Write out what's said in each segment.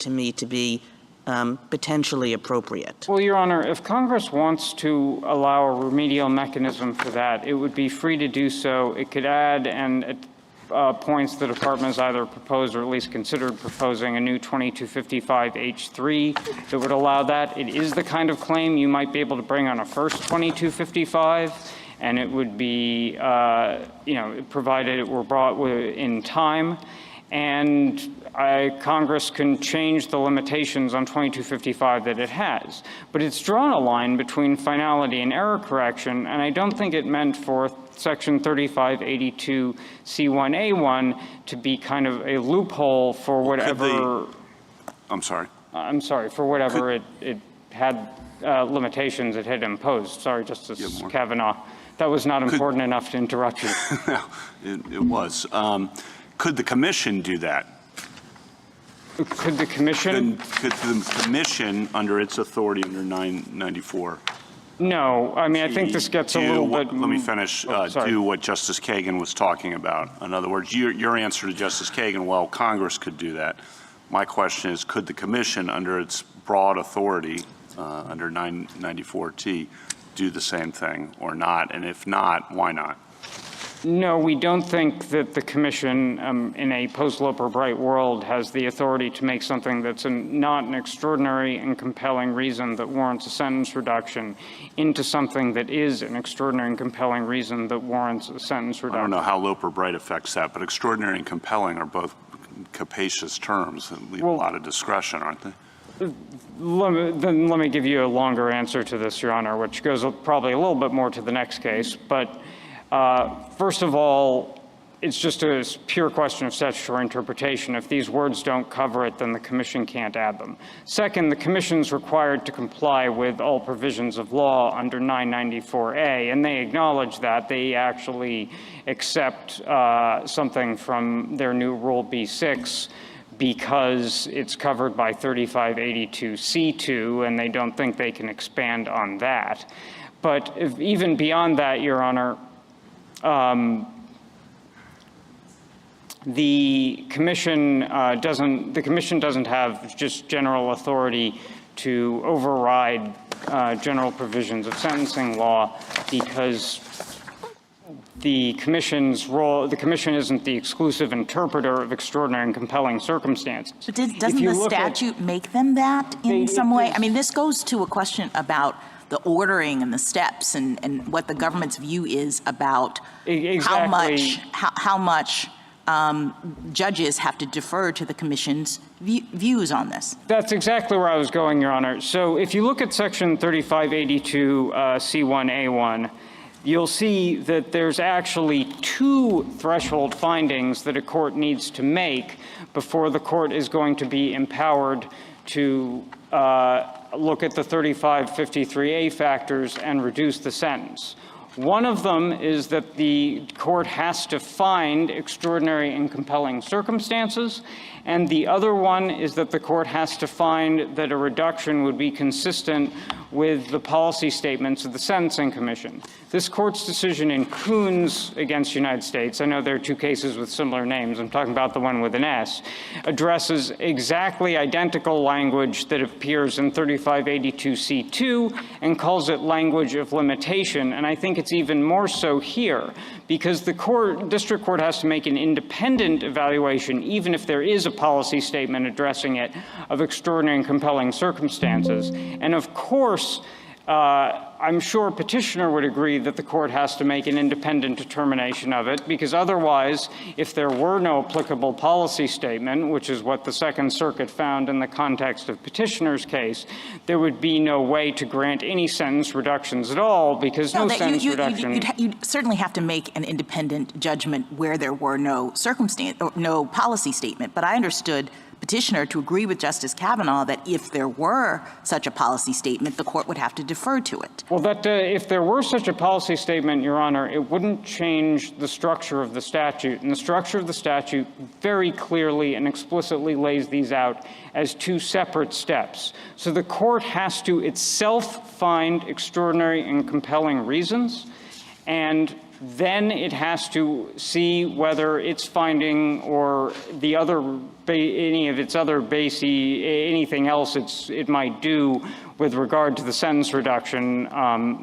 to me to be potentially appropriate. Well, Your Honor, if Congress wants to allow a remedial mechanism for that, it would be free to do so. It could add and points the Department has either proposed or at least considered proposing a new 2255H3 that would allow that. It is the kind of claim you might be able to bring on a first 2255, and it would be, provided it were brought in time. And Congress can change the limitations on 2255 that it has. But it's drawn a line between finality and error correction, and I don't think it meant for Section 3582C1A1 to be kind of a loophole for whatever. I'm sorry, for whatever it had limitations it had imposed. Sorry, Justice Kavanaugh. That was not important enough to interrupt you. No, it was. Could the Commission do that? Could the Commission? Could the Commission, under its authority under 994? No. I mean, I think this gets a little bit. Let me finish. Do what Justice Kagan was talking about. In other words, your answer to Justice Kagan, well, Congress could do that. My question is, could the Commission, under its broad authority, under 994T, do the same thing or not? And if not, why not? No, we don't think that the Commission in a post-Loper Bright world has the authority to make something that's not an extraordinary and compelling reason that warrants a sentence reduction into something that is an extraordinary and compelling reason that warrants a sentence reduction. I don't know how Loper Bright affects that, but extraordinary and compelling are both capacious terms that leave a lot of discretion, aren't they? Let me give you a longer answer to this, Your Honor, which goes probably a little bit more to the next case. But first of all, it's just a pure question of statutory interpretation. If these words don't cover it, then the Commission can't add them. Second, the Commission's required to comply with all provisions of law under 994A, and they acknowledge that. They actually accept something from their new Rule B6 because it's covered by 3582C2, and they don't think they can expand on that. But even beyond that, Your Honor, the Commission doesn't have just general authority to override general provisions of sentencing law because the Commission isn't the exclusive interpreter of extraordinary and compelling circumstances. But doesn't the statute make them that in some way? I mean, this goes to a question about the ordering and the steps and what the government's view is about how much judges have to defer to the Commission's views on this. That's exactly where I was going, Your Honor. So if you look at Section 3582C1A1, you'll see that there's actually two threshold findings that a court needs to make before the court is going to be empowered to look at the 3553A factors and reduce the sentence. One of them is that the court has to find extraordinary and compelling circumstances, and the other one is that the court has to find that a reduction would be consistent with the policy statements of the Sentencing Commission. This court's decision in Coons against the United States, I know there are two cases with similar names, I'm talking about the one with an S, addresses exactly identical language that appears in 3582C2 and calls it language of limitation. And I think it's even more so here because the district court has to make an independent evaluation, even if there is a policy statement addressing it, of extraordinary and compelling circumstances. And of course, I'm sure petitioner would agree that the court has to make an independent determination of it, because otherwise, if there were no applicable policy statement, which is what the Second Circuit found in the context of petitioner's case, there would be no way to grant any sentence reductions at all, because no sentence reduction. You'd certainly have to make an independent judgment where there were no circumstance or no policy statement. But I understood petitioner to agree with Justice Kavanaugh that if there were such a policy statement, the court would have to defer to it. Well, if there were such a policy statement, Your Honor, it wouldn't change the structure of the statute. And the structure of the statute very clearly and explicitly lays these out as two separate steps. So the court has to itself find extraordinary and compelling reasons, and Then it has to see whether its finding or the other, any of its other anything else it might do with regard to the sentence reduction.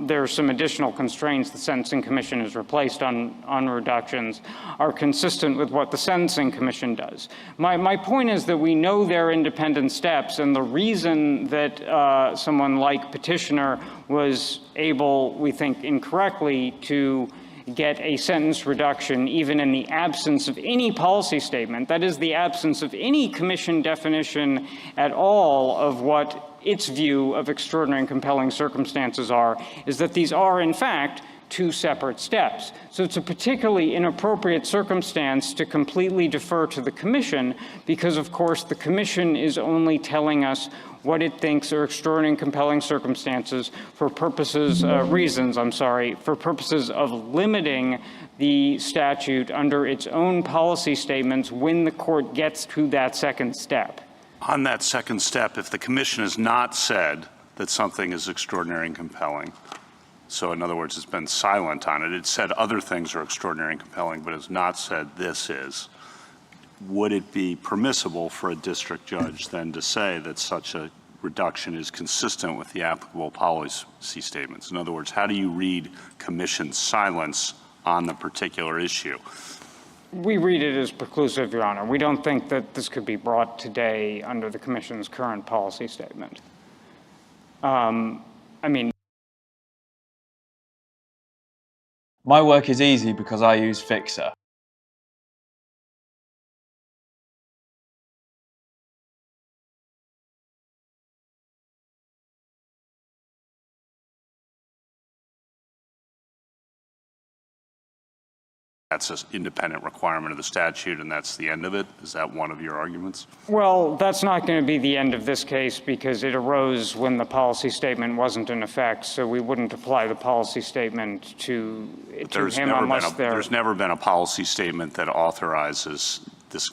There are some additional constraints the Sentencing Commission has replaced on reductions are consistent with what the Sentencing Commission does. My point is that we know they're independent steps, and the reason that someone like petitioner was able, we think incorrectly, to get a sentence reduction even in the absence of any policy statement, that is, the absence of any commission definition at all of what its view of extraordinary and compelling circumstances are, is that these are, in fact, two separate steps. So it's a particularly inappropriate circumstance to completely defer to the commission because, of course, the commission is only telling us what it thinks are extraordinary and compelling circumstances for purposes, for purposes of limiting the statute under its own policy statements when the court gets to that second step. On that second step, if the commission has not said that something is extraordinary and compelling, so in other words, it's been silent on it, it said other things are extraordinary and compelling, but has not said this is, would it be permissible for a district judge then to say that such a reduction is consistent with the applicable policy statements? In other words, how do you read commission's silence on the particular issue? We read it as preclusive, Your Honor. We don't think that this could be brought today under the commission's current policy statement. My work is easy because I use Fixer. That's an independent requirement of the statute, and that's the end of it? Is that one of your arguments? Well, that's not going to be the end of this case because it arose when the policy statement wasn't in effect, so we wouldn't apply the policy statement to him unless there's never been a policy statement that authorizes this.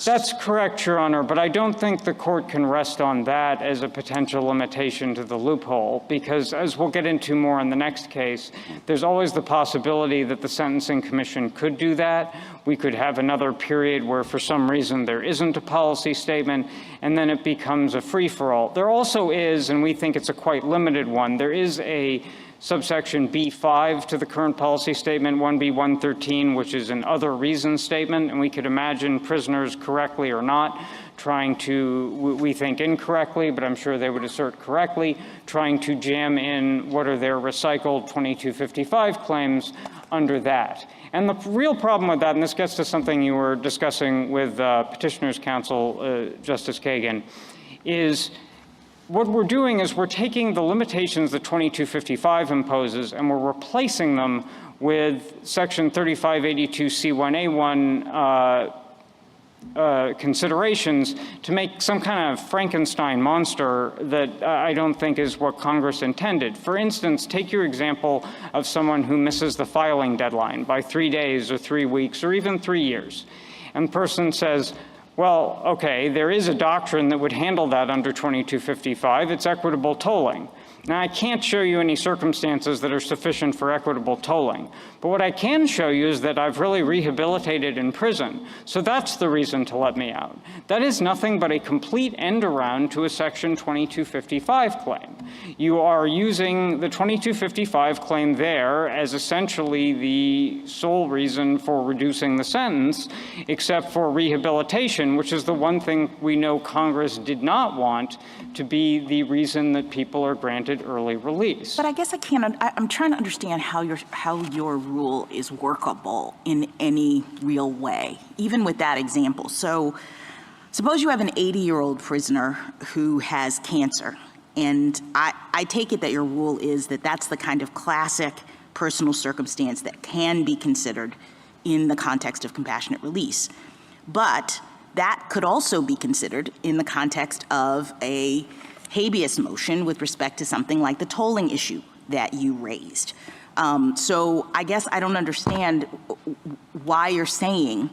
That's correct, Your Honor, but I don't think the court can rest on that as a potential limitation to the loophole because, as we'll get into more in the next case, there's always the possibility that the Sentencing Commission could do that. We could have another period where for some reason there isn't a policy statement and then it becomes a free-for-all. There also is, and we think it's a quite limited one, there is a subsection B5 to the current policy statement, 1B113, which is an other reasons statement, and we could imagine prisoners correctly or not trying to, we think incorrectly, but I'm sure they would assert correctly, trying to jam in what are their recycled 2255 claims under that. And the real problem with that, and this gets to something you were discussing with Petitioner's Counsel, Justice Kagan, is what we're doing is we're taking the limitations that 2255 imposes and we're replacing them with Section 3582C1A1 considerations to make some kind of Frankenstein monster that I don't think is what Congress intended. For instance, take your example of someone who misses the filing deadline by 3 days or 3 weeks or even 3 years. And the person says, well, okay, there is a doctrine that would handle that under 2255. It's equitable tolling. Now, I can't show you any circumstances that are sufficient for equitable tolling, but what I can show you is that I've really rehabilitated in prison, so that's the reason to let me out. That is nothing but a complete end around to a Section 2255 claim. You are using the 2255 claim there as essentially the sole reason for reducing the sentence, except for rehabilitation, which is the one thing we know Congress did not want to be the reason that people are granted early release. But I guess I'm trying to understand how your rule is workable in any real way, even with that example. So suppose you have an 80-year-old prisoner who has cancer, and I take it that your rule is that that's the kind of classic personal circumstance that can be considered in the context of compassionate release. But that could also be considered in the context of a habeas motion with respect to something like the tolling issue that you raised. So I guess I don't understand why you're saying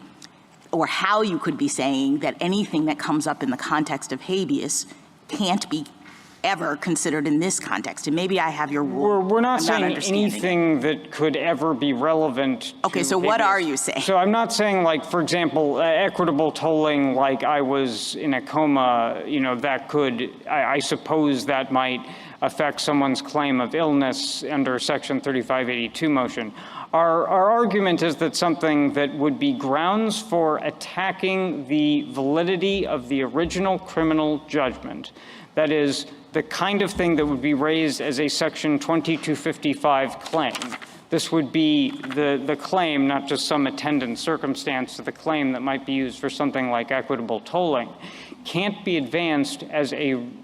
or how you could be saying that anything that comes up in the context of habeas can't be ever considered in this context? And maybe I have your rule. We're not I'm saying understanding it. anything that could ever be relevant. Okay, to so what habeas. are you saying? So I'm not saying, like, for example, equitable tolling, like I was in a coma, that could, I suppose that might affect someone's claim of illness under Section 3582 motion. Our argument is that something that would be grounds for attacking the validity of the original criminal judgment, that is, the kind of thing that would be raised as a Section 2255 claim. This would be the claim, not just some attendant circumstance to the claim that might be used for something like equitable tolling, can't be advanced as an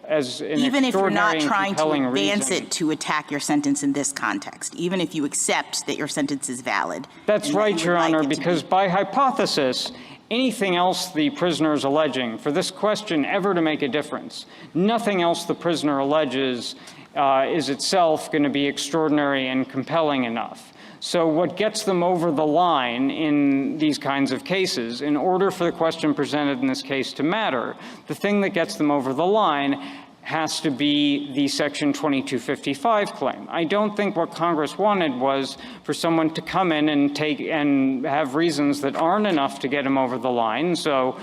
Even if you're not extraordinary and trying to compelling advance reason. it to attack your sentence in this context, even if you accept that your sentence is valid. That's and that right, you Your would like Honor, it to because be. by hypothesis, anything else the prisoner is alleging, for this question ever to make a difference, nothing else the prisoner alleges is itself going to be extraordinary and compelling enough. So what gets them over the line in these kinds of cases, in order for the question presented in this case to matter, the thing that gets them over the line has to be the Section 2255 claim. I don't think what Congress wanted was for someone to come in and have reasons that aren't enough to get them over the line. So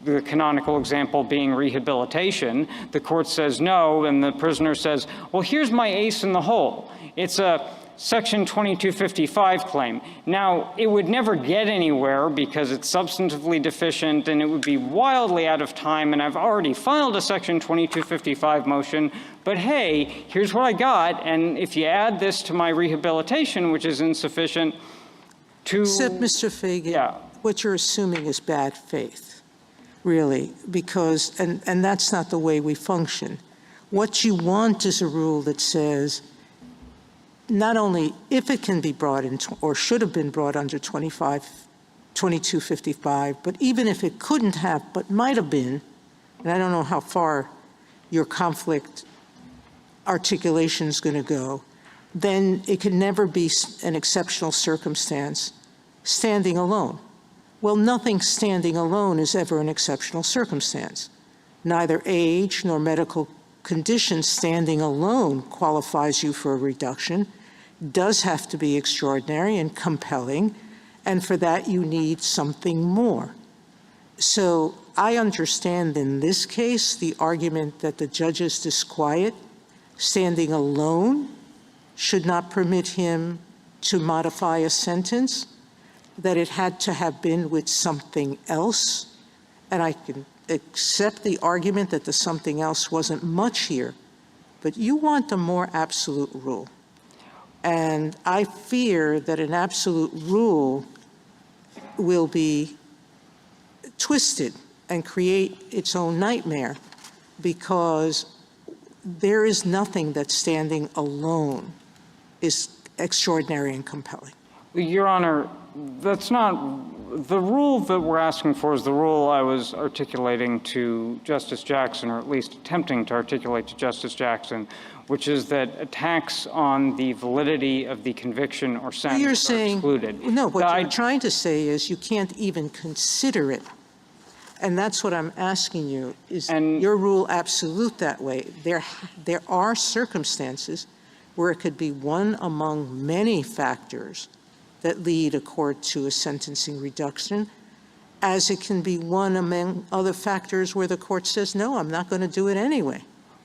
the canonical example being rehabilitation, the court says no, and the prisoner says, well, here's my ace in the hole. It's a Section 2255 claim. Now, it would never get anywhere because it's substantively deficient and it would be wildly out of time, and I've already filed a Section 2255 motion, but hey, here's what I got, and if you add this to my rehabilitation, which is insufficient to— Except, Mr. Fagan, Yeah. what you're assuming is bad faith, really, because, and that's not the way we function. What you want is a rule that says not only if it can be brought in or should have been brought under 2255, but even if it couldn't have but might have been, and I don't know how far your conflict articulation is going to go, then it can never be an exceptional circumstance standing alone. Well, nothing standing alone is ever an exceptional circumstance. Neither age nor medical condition standing alone qualifies you for a reduction. Does have to be extraordinary and compelling, and for that you need something more. So I understand in this case the argument that the judge's disquiet standing alone should not permit him to modify a sentence, that it had to have been with something else, and I can accept the argument that the something else wasn't much here, but you want a more absolute rule. And I fear that an absolute rule will be twisted and create its own nightmare, because there is nothing that standing alone is extraordinary and compelling. Your Honor, that's not the rule that we're asking for. Is the rule I was articulating to Justice Jackson, or at least attempting to articulate to Justice Jackson, which is that attacks on the validity of the conviction or sentence You're are saying, excluded. no, what you're trying to say is you can't even consider it. And that's what I'm asking you, is your rule absolute that way? There are circumstances where it could be one among many factors that lead a court to a sentencing reduction, as it can be one among other factors where the court says, no, I'm not going to do it anyway.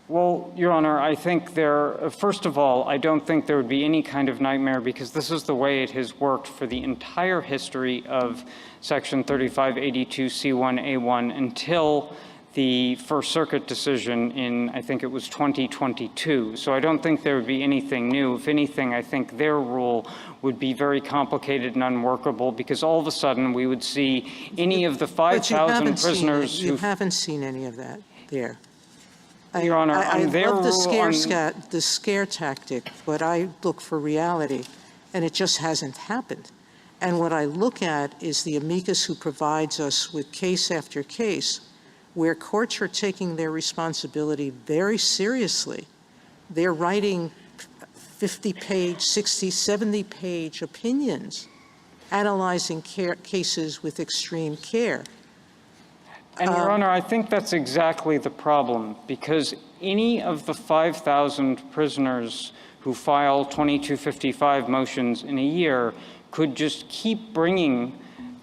Well, Your Honor, I think first of all, I don't think there would be any kind of nightmare, because this is the way it has worked for the entire history of Section 3582C1A1 until the First Circuit decision in, I think it was 2022. So I don't think there would be anything new. If anything, I think their rule would be very complicated and unworkable, because all of a sudden we would see any of the 5,000 prisoners who— You haven't seen any of that there. Your Honor, I love the the scare tactic, but I look for reality, and it just hasn't happened. And what I look at is the amicus who provides us with case after case where courts are taking their responsibility very seriously. They're writing 50-page, 60, 70-page opinions, analyzing cases with extreme care. And, Your Honor, I think that's exactly the problem, because any of the 5,000 prisoners who file 2255 motions in a year could just keep bringing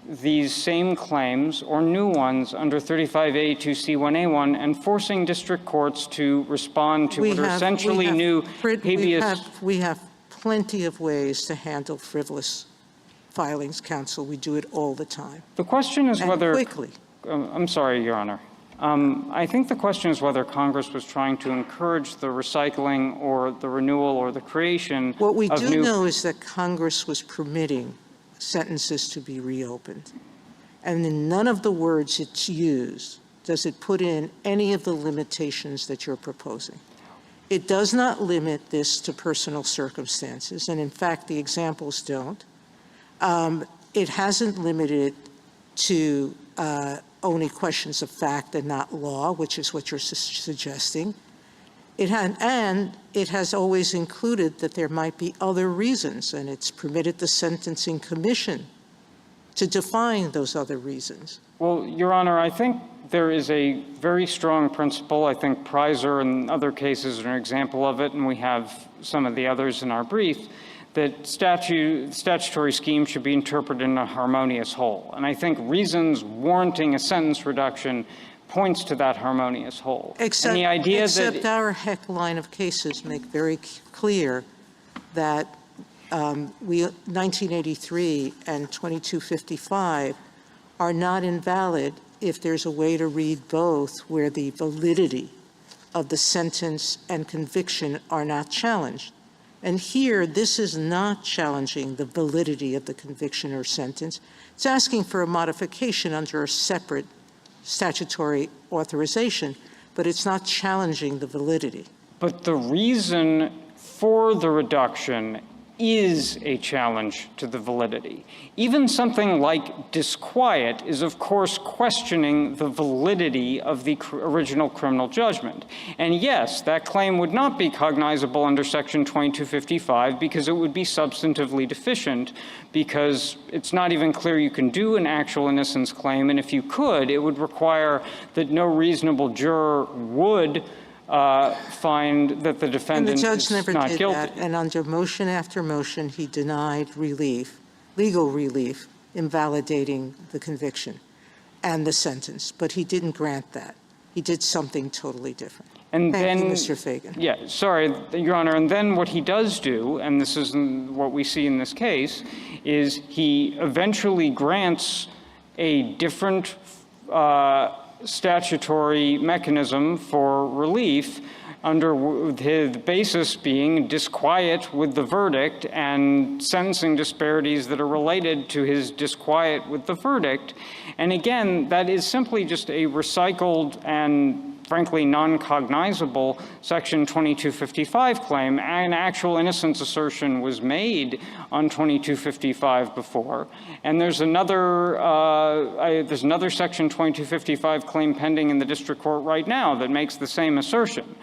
these same claims or new ones under 35A2C1A1 and forcing district courts to respond to what are essentially new habeas. We have plenty of ways to handle frivolous filings, counsel. We do it all the time. The question is And whether— quickly. I'm sorry, Your Honor. I think the question is whether Congress was trying to encourage the recycling or the renewal or the creation What we of do new— know is that Congress was permitting sentences to be reopened. And in none of the words it's used does it put in any of the limitations that you're proposing. It does not limit this to personal circumstances, and in fact, the examples don't. It hasn't limited to only questions of fact and not law, which is what you're suggesting. And it has always included that there might be other reasons, and it's permitted the Sentencing Commission to define those other reasons. Well, Your Honor, I think there is a very strong principle. I think Prizer and other cases are an example of it, and we have some of the others in our brief, that statutory schemes should be interpreted in a harmonious whole. And I think reasons warranting a sentence reduction points to that harmonious whole. Except, and the idea except our heck line of cases make very clear that 1983 and 2255 are not invalid if there's a way to read both where the validity of the sentence and conviction are not challenged. And here, this is not challenging the validity of the conviction or sentence. It's asking for a modification under a separate statutory authorization, but it's not challenging the validity. But the reason for the reduction is a challenge to the validity. Even something like disquiet is, of course, questioning the validity of the original criminal judgment. And yes, that claim would not be cognizable under Section 2255 because it would be substantively deficient, because it's not even clear you can do an actual innocence claim, and if you could, it would require that no reasonable juror would find that the defendant And the judge never not did guilty. that, and under motion after motion, he denied relief, legal relief, invalidating the conviction and the sentence, but he didn't grant that. He did something totally different. And Thank then, you, Mr. Fagan. Yeah, sorry, Your Honor. And then what he does do, and this is what we see in this case, is he eventually grants a different statutory mechanism for relief under the basis being disquiet with the verdict and sentencing disparities that are related to his disquiet with the verdict. And again, that is simply just a recycled and frankly non-cognizable Section 2255 claim. An actual innocence assertion was made on 2255 before, and there's another Section 2255 claim pending in the district court right now that makes the same assertion.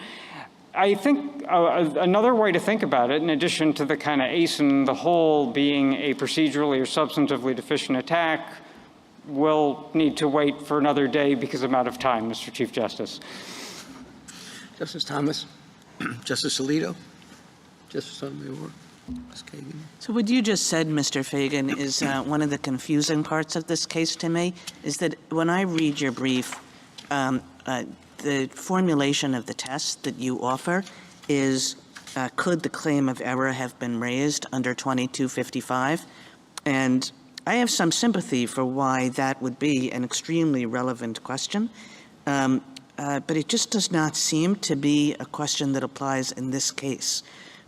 I think another way to think about it, in addition to the kind of ace in the hole being a procedurally or substantively deficient attack, we'll need to wait for another day because I'm out of time, Mr. Chief Justice. Justice Thomas, Justice Alito, Justice Sotomayor, Ms. Kagan. So what you just said, Mr. Fagan, is one of the confusing parts of this case to me, is that when I read your brief, the formulation of the test that you offer is, could the claim of error have been raised under 2255? And I have some sympathy for why that would be an extremely relevant question, but it just does not seem to be a question that applies in this case.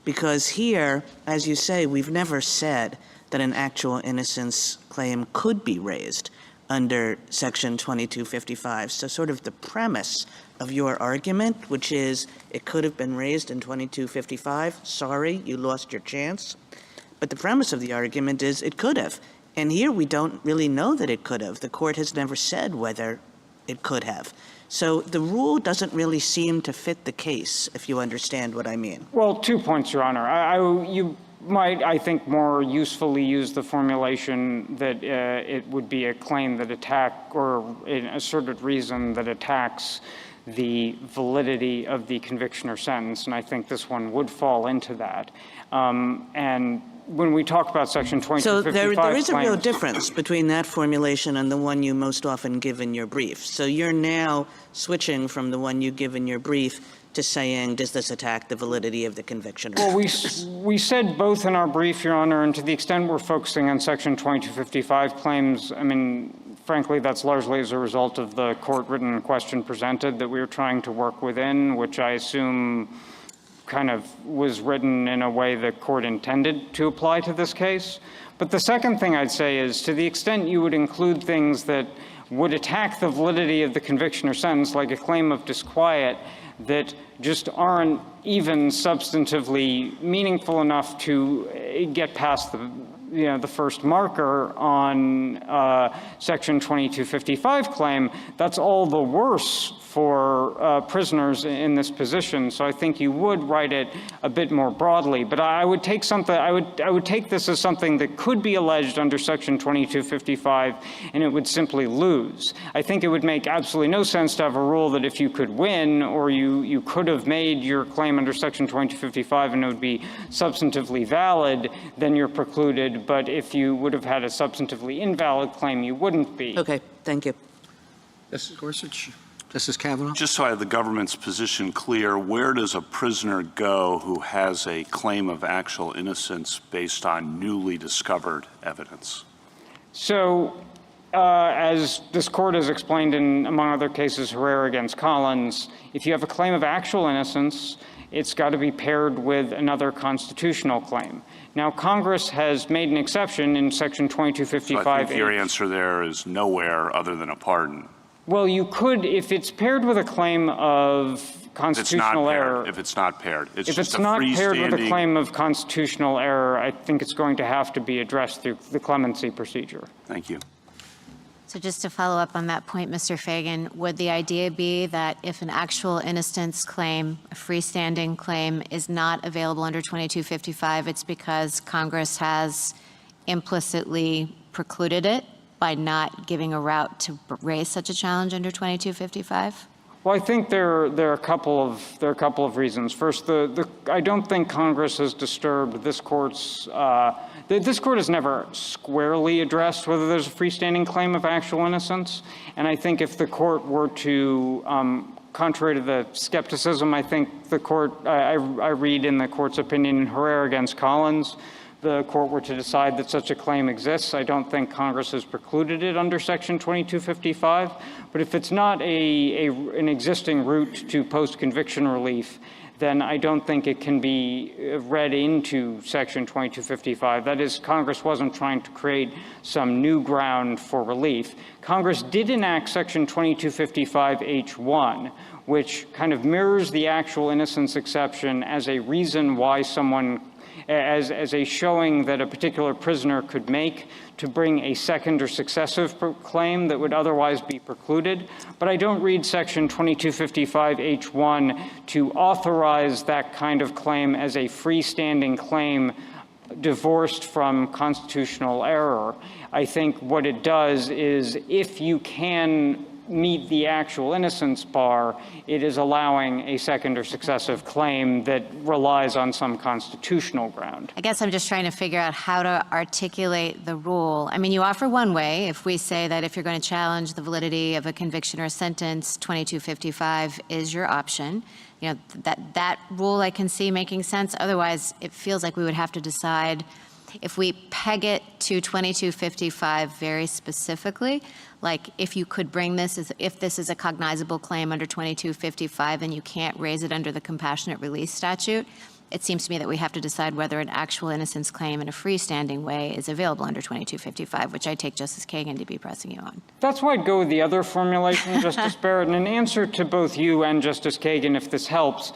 Because here, as you say, we've never said that an actual innocence claim could be raised under Section 2255. So sort of the premise of your argument, which is it could have been raised in 2255, sorry, you lost your chance. But the premise of the argument is it could have. And here we don't really know that it could have. The court has never said whether it could have. So the rule doesn't really seem to fit the case, if you understand what I mean. Well, 2 points, Your Honor. You might, I think, more usefully use the formulation that it would be a claim that or an asserted reason that attacks the validity of the conviction or sentence, and I think this one would fall into that. And when we talk about Section 2255 So there is a real claims, difference between that formulation and the one you most often give in your brief. So you're now switching from the one you give in your brief to saying, does this attack the validity of the conviction? Well, we said both in our brief, Your Honor, and to the extent we're focusing on Section 2255 claims, I mean, frankly, that's largely as a result of the court-written question presented that we were trying to work within, which I assume kind of was written in a way the court intended to apply to this case. But the second thing I'd say is, to the extent you would include things that would attack the validity of the conviction or sentence, like a claim of disquiet, that just aren't even substantively meaningful enough to get past the first marker on Section 2255 claim, that's all the worse for prisoners in this position. So I think you would write it a bit more broadly. But I would take I would take this as something that could be alleged under Section 2255, and it would simply lose. I think it would make absolutely no sense to have a rule that if you could win, or you could have made your claim under Section 2255 and it would be substantively valid, then you're precluded. But if you would have had a substantively invalid claim, you wouldn't be. Okay, thank you. Justice Gorsuch? Justice Kavanaugh? Just so I have the government's position clear, where does a prisoner go who has a claim of actual innocence based on newly discovered evidence? So, as this court has explained in, among other cases, Herrera against Collins, if you have a claim of actual innocence, it's got to be paired with another constitutional claim. Now, Congress has made an exception in Section 2255. So I think your answer there is nowhere other than a pardon. Well, you could, if it's paired with a claim of constitutional error. If it's not paired. If it's not paired with a claim of constitutional error, I think it's going to have to be addressed through the clemency procedure. Thank you. So just to follow up on that point, Mr. Fagan, would the idea be that if an actual innocence claim, a freestanding claim, is not available under 2255, it's because Congress has implicitly precluded it by not giving a route to raise such a challenge under 2255? Well, I think there are a couple of reasons. First, I don't think Congress has disturbed this court's. This court has never squarely addressed whether there's a freestanding claim of actual innocence, and I think if the court were to, contrary to the skepticism, I think the court. I read in the court's opinion in Herrera against Collins, the court were to decide that such a claim exists, I don't think Congress has precluded it under Section 2255. But if it's not an existing route to post-conviction relief, then I don't think it can be read into Section 2255. That is, Congress wasn't trying to create some new ground for relief. Congress did enact Section 2255H1, which kind of mirrors the actual innocence exception as a reason why someone as a showing that a particular prisoner could make to bring a second or successive claim that would otherwise be precluded. But I don't read Section 2255H1 to authorize that kind of claim as a freestanding claim divorced from constitutional error. I think what it does is, if you can meet the actual innocence bar, it is allowing a second or successive claim that relies on some constitutional ground. I guess I'm just trying to figure out how to articulate the rule. I mean, you offer one way. If we say that if you're going to challenge the validity of a conviction or a sentence, 2255 is your option. You know, that rule I can see making sense. Otherwise, it feels like we would have to decide if we peg it to 2255 very specifically, like if you could bring this, if this is a cognizable claim under 2255 and you can't raise it under the compassionate release statute, it seems to me that we have to decide whether an actual innocence claim in a freestanding way is available under 2255, which I take Justice Kagan to be pressing you on. That's why I'd go with the other formulation, Justice Barrett. And in answer to both you and Justice Kagan, if this helps,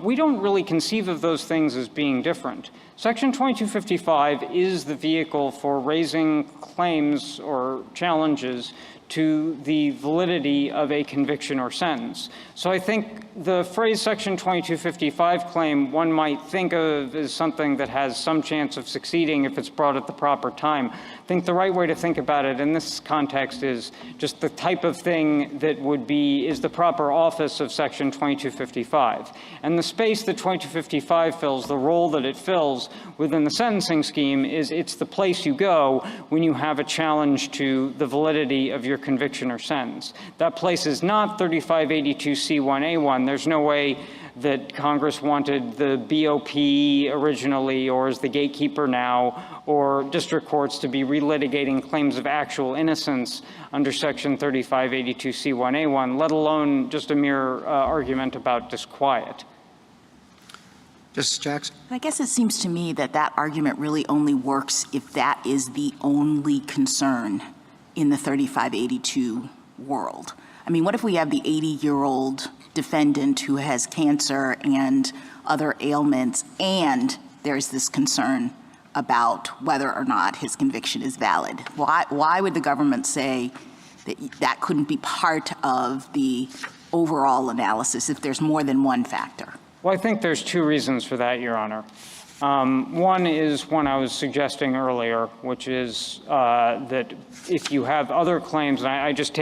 we don't really conceive of those things as being different. Section 2255 is the vehicle for raising claims or challenges to the validity of a conviction or sentence. So I think the phrase Section 2255 claim one might think of as something that has some chance of succeeding if it's brought at the proper time. I think the right way to think about it in this context is just the type of thing that is the proper office of Section 2255. And the space that 2255 fills, the role that it fills within the sentencing scheme is it's the place you go when you have a challenge to the validity of your conviction or sentence. That place is not 3582C1A1. There's no way that Congress wanted the BOP originally, or as the gatekeeper now, or district courts to be relitigating claims of actual innocence under Section 3582C1A1, let alone just a mere argument about disquiet. Justice Jackson? I guess it seems to me that that argument really only works if that is the only concern in the 3582 world. I mean, what if we have the 80-year-old defendant who has cancer and other ailments, and there's this concern about whether or not his conviction is valid? Why would the government say that that couldn't be part of the overall analysis if there's more than one factor? Well, I think there's two reasons for that, Your Honor. One is one I was suggesting earlier, which is that if you have other claims, and I just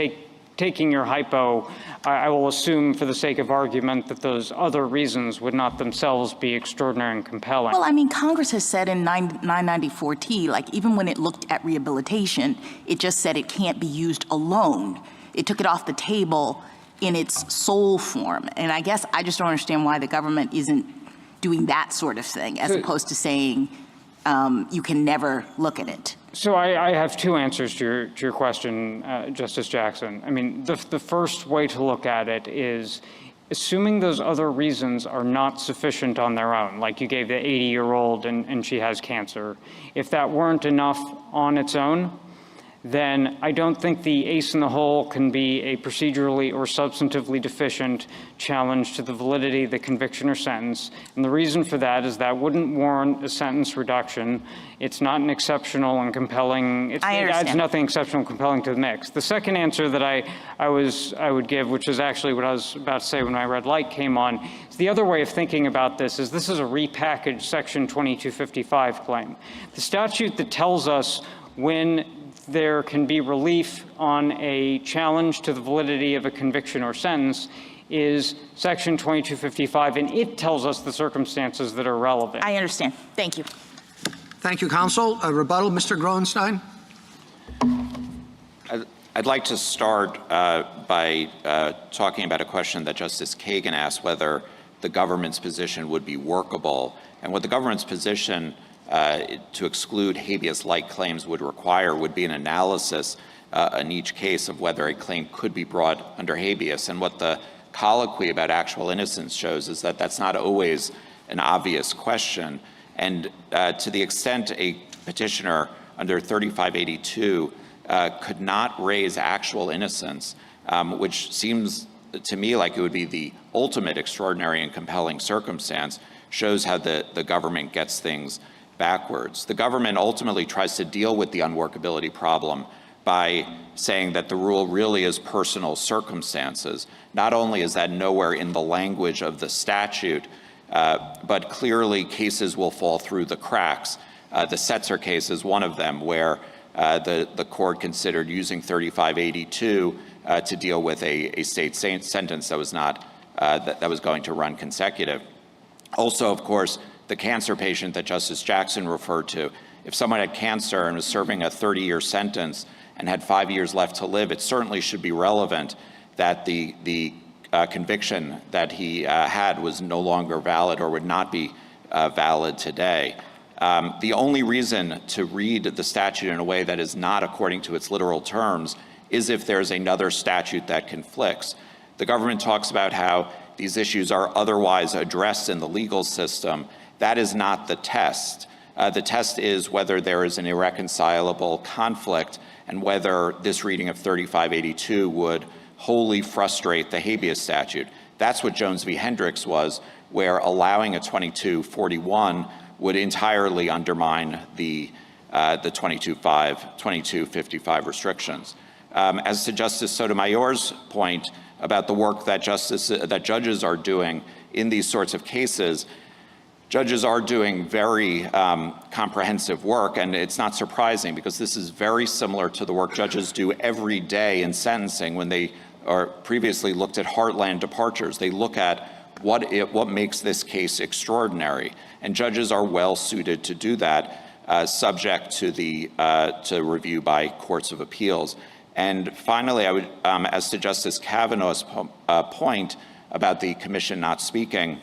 taking your hypo, I will assume for the sake of argument that those other reasons would not themselves be extraordinary and compelling. Well, I mean, Congress has said in 994T, like even when it looked at rehabilitation, it just said it can't be used alone. It took it off the table in its sole form. And I guess I just don't understand why the government isn't doing that sort of thing, as opposed to saying you can never look at it. So I have two answers to your question, Justice Jackson. I mean, the first way to look at it is assuming those other reasons are not sufficient on their own, like you gave the 80-year-old and she has cancer. If that weren't enough on its own, then I don't think the ace in the hole can be a procedurally or substantively deficient challenge to the validity of the conviction or sentence. And the reason for that is that wouldn't warrant a sentence reduction. It's not an exceptional and compelling, it adds nothing exceptional and compelling to the mix. The second answer that I would give, which is actually what I was about to say when my red light came on, is the other way of thinking about this is a repackaged Section 2255 claim. The statute that tells us when there can be relief on a challenge to the validity of a conviction or sentence is Section 2255, and it tells us the circumstances that are relevant. I understand. Thank you. Thank you, counsel. A rebuttal, Mr. Groenstein? I'd like to start by talking about a question that Justice Kagan asked, whether the government's position would be workable. And what the government's position to exclude habeas-like claims would require would be an analysis in each case of whether a claim could be brought under habeas. And what the colloquy about actual innocence shows is that that's not always an obvious question. And to the extent a petitioner under 3582 could not raise actual innocence, which seems to me like it would be the ultimate extraordinary and compelling circumstance, shows how the government gets things backwards. The government ultimately tries to deal with the unworkability problem by saying that the rule really is personal circumstances. Not only is that nowhere in the language of the statute, but clearly cases will fall through the cracks. The Setzer case is one of them, where the court considered using 3582 to deal with a state sentence that was not that was going to run consecutive. Also, of course, the cancer patient that Justice Jackson referred to, if someone had cancer and was serving a 30-year sentence and had 5 years left to live, it certainly should be relevant that the conviction that he had was no longer valid or would not be valid today. The only reason to read the statute in a way that is not according to its literal terms is if there's another statute that conflicts. The government talks about how these issues are otherwise addressed in the legal system. That is not the test. The test is whether there is an irreconcilable conflict and whether this reading of 3582 would wholly frustrate the habeas statute. That's what Jones v. Hendricks was, where allowing a 2241 would entirely undermine the 2255 restrictions. As to Justice Sotomayor's point about the work that judges are doing in these sorts of cases, judges are doing very comprehensive work, and it's not surprising because this is very similar to the work judges do every day in sentencing when they are previously looked at heartland departures. They look at what makes this case extraordinary, and judges are well suited to do that, subject to to review by courts of appeals. And finally, I would, as to Justice Kavanaugh's point about the commission not speaking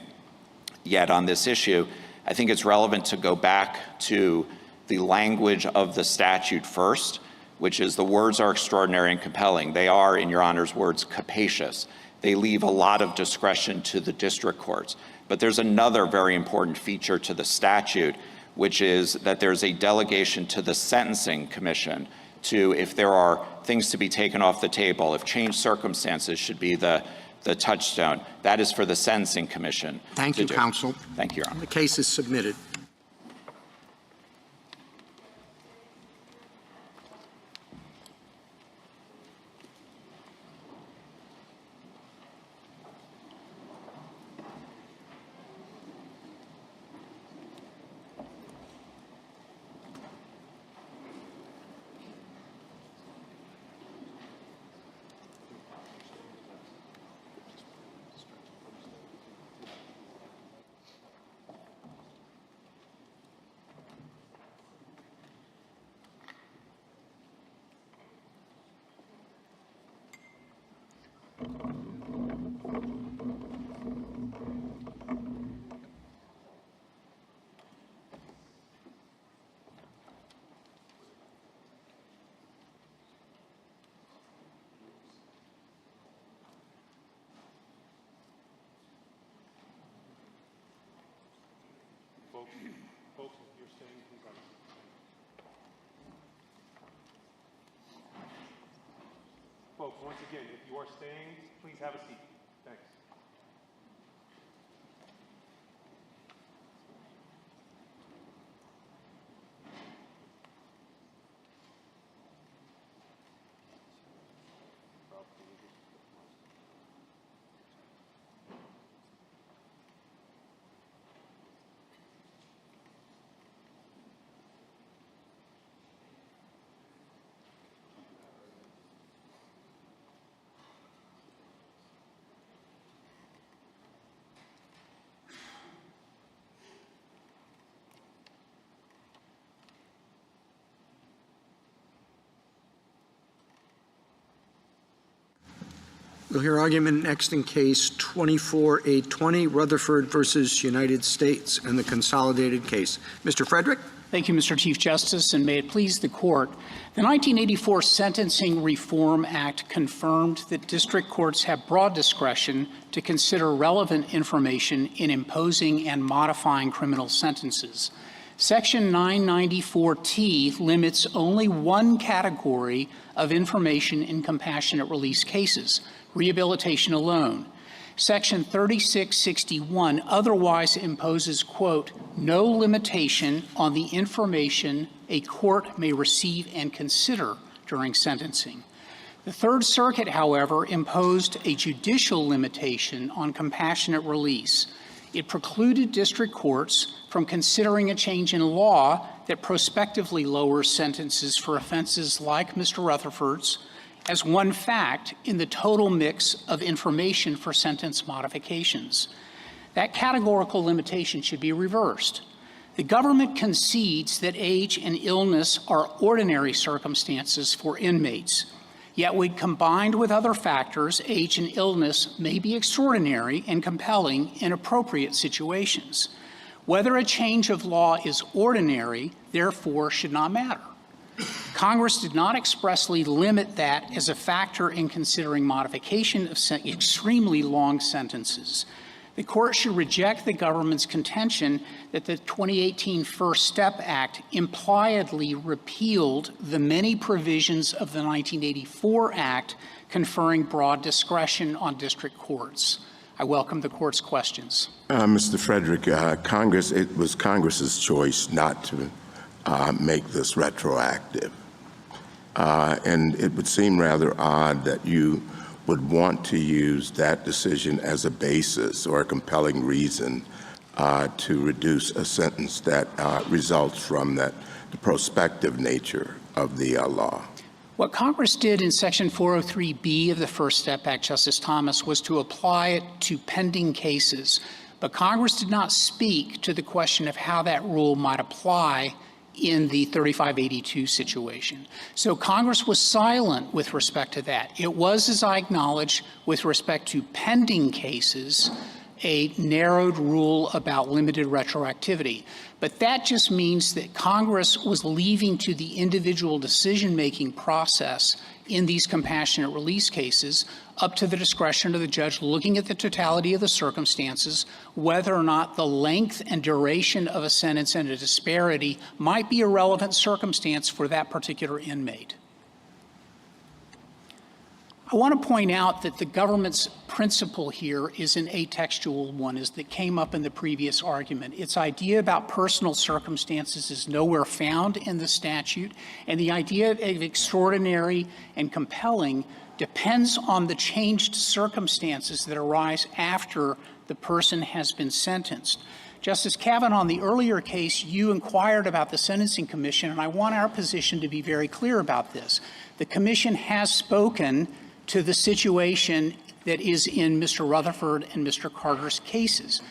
yet on this issue, I think it's relevant to go back to the language of the statute first, which is the words are extraordinary and compelling. They are, in Your Honor's words, capacious. They leave a lot of discretion to the district courts. But there's another very important feature to the statute, which is that there's a delegation to the Sentencing Commission to, if there are things to be taken off the table, if changed circumstances should be the touchstone. That is for the Sentencing Commission. Thank you, counsel. Thank you, Your Honor. The case is submitted. Folks, if you're staying, please have a seat. Folks, once again, if you are staying, please have a seat. Thanks. We'll hear argument next in case 24-820, Rutherford versus United States, and the consolidated case. Mr. Frederick? Thank you, Mr. Chief Justice, and may it please the Court. The 1984 Sentencing Reform Act confirmed that district courts have broad discretion to consider relevant information in imposing and modifying criminal sentences. Section 994T limits only one category of information in compassionate release cases: rehabilitation alone. Section 3661 otherwise imposes, quote, no limitation on the information a court may receive and consider during sentencing. The Third Circuit, however, imposed a judicial limitation on compassionate release. It precluded district courts from considering a change in law that prospectively lowers sentences for offenses like Mr. Rutherford's as one fact in the total mix of information for sentence modifications. That categorical limitation should be reversed. The government concedes that age and illness are ordinary circumstances for inmates. Yet when combined with other factors, age and illness may be extraordinary and compelling in appropriate situations. Whether a change of law is ordinary, therefore, should not matter. Congress did not expressly limit that as a factor in considering modification of extremely long sentences. The Court should reject the government's contention that the 2018 First Step Act impliedly repealed the many provisions of the 1984 Act conferring broad discretion on district courts. I welcome the Court's questions. Mr. Frederick, it was Congress's choice not to make this retroactive. And it would seem rather odd that you would want to use that decision as a basis or a compelling reason to reduce a sentence that results from the prospective nature of the law. What Congress did in Section 403B of the First Step Act, Justice Thomas, was to apply it to pending cases. But Congress did not speak to the question of how that rule might apply in the 3582 situation. So Congress was silent with respect to that. It was, as I acknowledge, with respect to pending cases, a narrowed rule about limited retroactivity. But that just means that Congress was leaving to the individual decision-making process in these compassionate release cases up to the discretion of the judge, looking at the totality of the circumstances, whether or not the length and duration of a sentence and a disparity might be a relevant circumstance for that particular inmate. I want to point out that the government's principle here is an atextual one, as that came up in the previous argument. Its idea about personal circumstances is nowhere found in the statute, and the idea of extraordinary and compelling depends on the changed circumstances that arise after the person has been sentenced. Justice Kavanaugh, on the earlier case, you inquired about the Sentencing Commission, and I want our position to be very clear about this. The Commission has spoken to the situation that is in Mr. Rutherford and Mr. Carter's cases.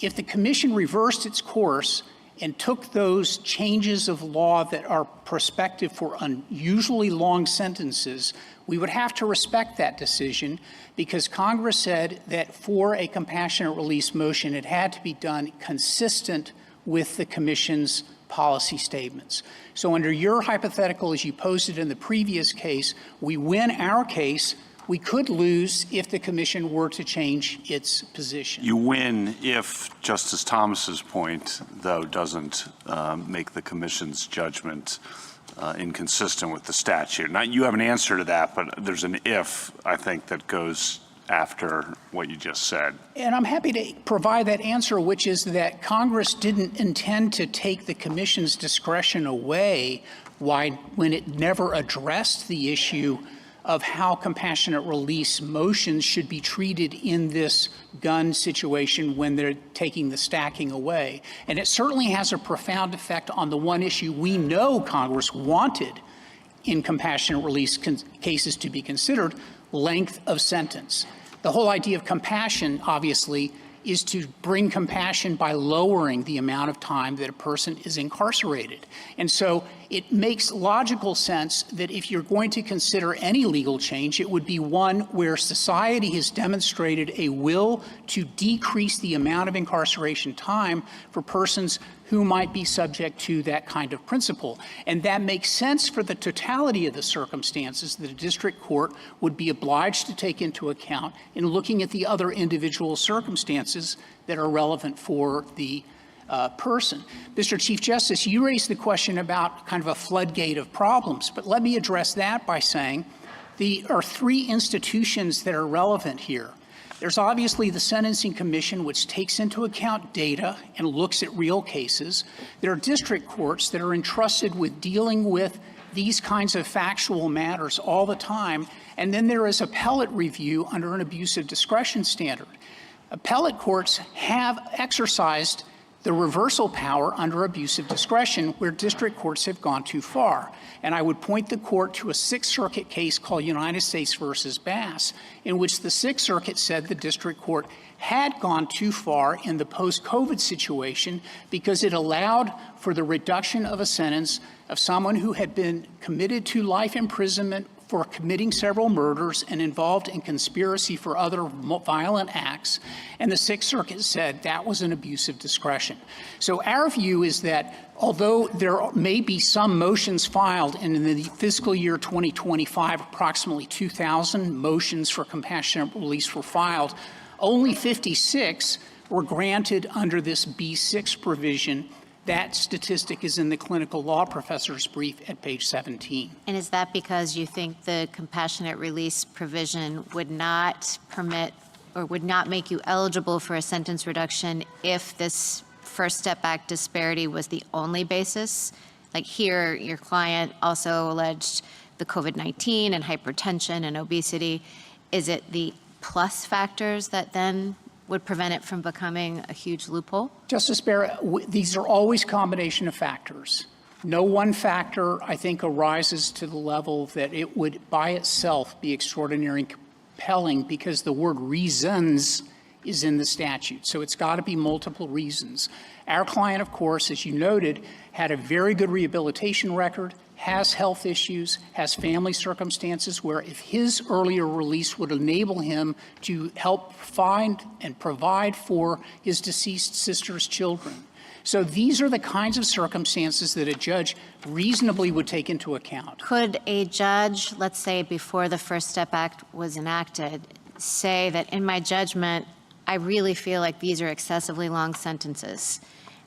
If the Commission reversed its course and took those changes of law that are prospective for unusually long sentences, we would have to respect that decision, because Congress said that for a compassionate release motion, it had to be done consistent with the Commission's policy statements. So under your hypothetical, as you posed it in the previous case, we win our case. We could lose if the Commission were to change its position. You win if Justice Thomas's point, though, doesn't make the Commission's judgment inconsistent with the statute. Now, you have an answer to that, but there's an if, I think, that goes after what you just said. And I'm happy to provide that answer, which is that Congress didn't intend to take the Commission's discretion away when it never addressed the issue of how compassionate release motions should be treated in this gun situation when they're taking the stacking away. And it certainly has a profound effect on the one issue we know Congress wanted in compassionate release cases to be considered: length of sentence. The whole idea of compassion, obviously, is to bring compassion by lowering the amount of time that a person is incarcerated. And so it makes logical sense that if you're going to consider any legal change, it would be one where society has demonstrated a will to decrease the amount of incarceration time for persons who might be subject to that kind of principle. And that makes sense for the totality of the circumstances that a district court would be obliged to take into account in looking at the other individual circumstances that are relevant for the person. Mr. Chief Justice, you raised the question about kind of a floodgate of problems, but let me address that by saying there are three institutions that are relevant here. There's obviously the Sentencing Commission, which takes into account data and looks at real cases. There are district courts that are entrusted with dealing with these kinds of factual matters all the time. And then there is appellate review under an abuse of discretion standard. Appellate courts have exercised the reversal power under abuse of discretion where district courts have gone too far. And I would point the court to a Sixth Circuit case called United States versus Bass, in which the Sixth Circuit said the district court had gone too far in the post-COVID situation because it allowed for the reduction of a sentence of someone who had been committed to life imprisonment for committing several murders and involved in conspiracy for other violent acts, and the Sixth Circuit said that was an abuse of discretion. So our view is that although there may be some motions filed, and in the fiscal year 2025, approximately 2,000 motions for compassionate release were filed, only 56 were granted under this B6 provision. That statistic is in the clinical law professor's brief at page 17. And is that because you think the compassionate release provision would not permit or would not make you eligible for a sentence reduction if this First Step Act disparity was the only basis? Like here, your client also alleged the COVID-19 and hypertension and obesity? Is it the plus factors that then would prevent it from becoming a huge loophole? Justice Barrett, these are always combination of factors. No one factor, I think, arises to the level that it would by itself be extraordinary and compelling, because the word reasons is in the statute. So it's got to be multiple reasons. Our client, of course, as you noted, had a very good rehabilitation record, has health issues, has family circumstances where if his earlier release would enable him to help find and provide for his deceased sister's children. So these are the kinds of circumstances that a judge reasonably would take into account. Could a judge, let's say before the First Step Act was enacted, say that in my judgment, I really feel like these are excessively long sentences,